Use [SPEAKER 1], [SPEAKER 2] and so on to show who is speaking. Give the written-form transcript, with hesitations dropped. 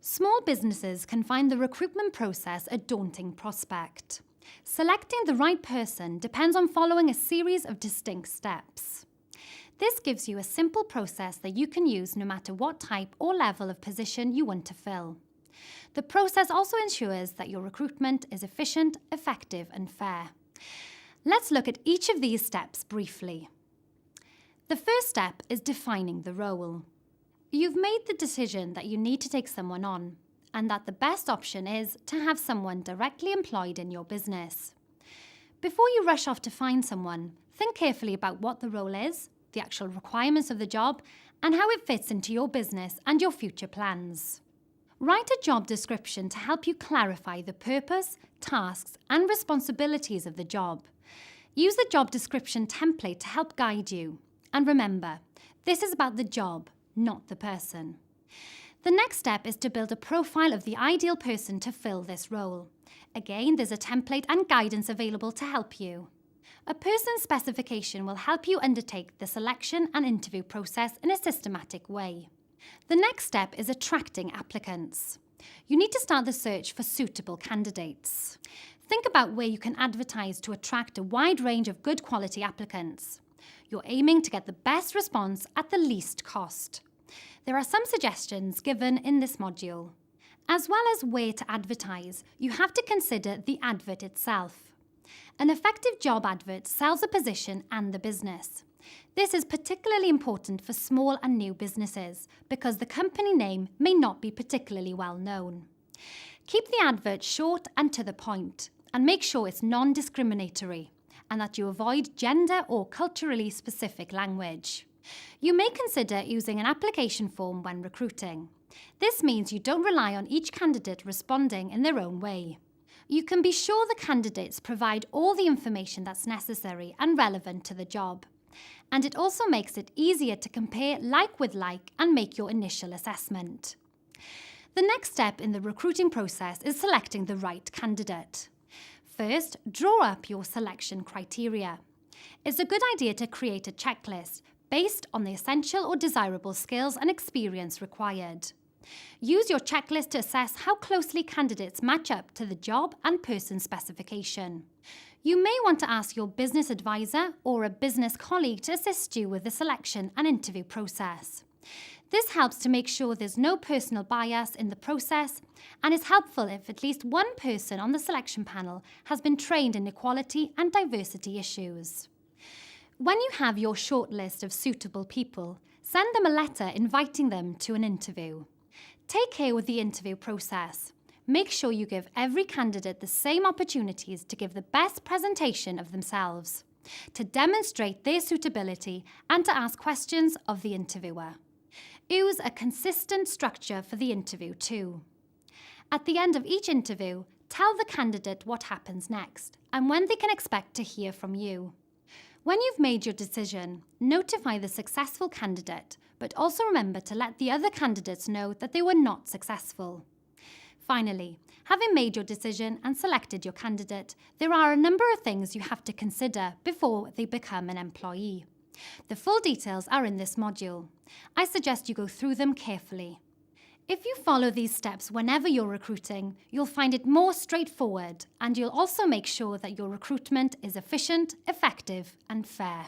[SPEAKER 1] Small businesses can find the recruitment process a daunting prospect. Selecting the right person depends on following a series of distinct steps. This gives you a simple process that you can use no matter what type or level of position you want to fill. The process also ensures that your recruitment is efficient, effective, and fair. Let's look at each of these steps briefly. The first step is defining the role. You've made the decision that you need to take someone on, and that the best option is to have someone directly employed in your business. Before you rush off to find someone, think carefully about what the role is, the actual requirements of the job, and how it fits into your business and your future plans. Write a job description to help you clarify the purpose, tasks, and responsibilities of the job. Use the job description template to help guide you. And remember, this is about the job, not the person. The next step is to build a profile of the ideal person to fill this role. Again, there's a template and guidance available to help you. A person's specification will help you undertake the selection and interview process in a systematic way. The next step is attracting applicants. You need to start the search for suitable candidates. Think about where you can advertise to attract a wide range of good quality applicants. You're aiming to get the best response at the least cost. There are some suggestions given in this module. As well as where to advertise, you have to consider the advert itself. An effective job advert sells a position and the business. This is particularly important for small and new businesses because the company name may not be particularly well known. Keep the advert short and to the point, and make sure it's non-discriminatory, and that you avoid gender or culturally specific language. You may consider using an application form when recruiting. This means you don't rely on each candidate responding in their own way. You can be sure the candidates provide all the information that's necessary and relevant to the job. And it also makes it easier to compare like with like and make your initial assessment. The next step in the recruiting process is selecting the right candidate. First, draw up your selection criteria. It's a good idea to create a checklist based on the essential or desirable skills and experience required. Use your checklist to assess how closely candidates match up to the job and person specification. You may want to ask your business advisor or a business colleague to assist you with the selection and interview process. This helps to make sure there's no personal bias in the process and is helpful if at least one person on the selection panel has been trained in equality and diversity issues. When you have your short list of suitable people, send them a letter inviting them to an interview. Take care with the interview process. Make sure you give every candidate the same opportunities to give the best presentation of themselves, to demonstrate their suitability and to ask questions of the interviewer. Use a consistent structure for the interview too. At the end of each interview, tell the candidate what happens next and when they can expect to hear from you. When you've made your decision, notify the successful candidate, but also remember to let the other candidates know that they were not successful. Finally, having made your decision and selected your candidate, there are a number of things you have to consider before they become an employee. The full details are in this module. I suggest you go through them carefully. If you follow these steps whenever you're recruiting, you'll find it more straightforward, and you'll also make sure that your recruitment is efficient, effective, and fair.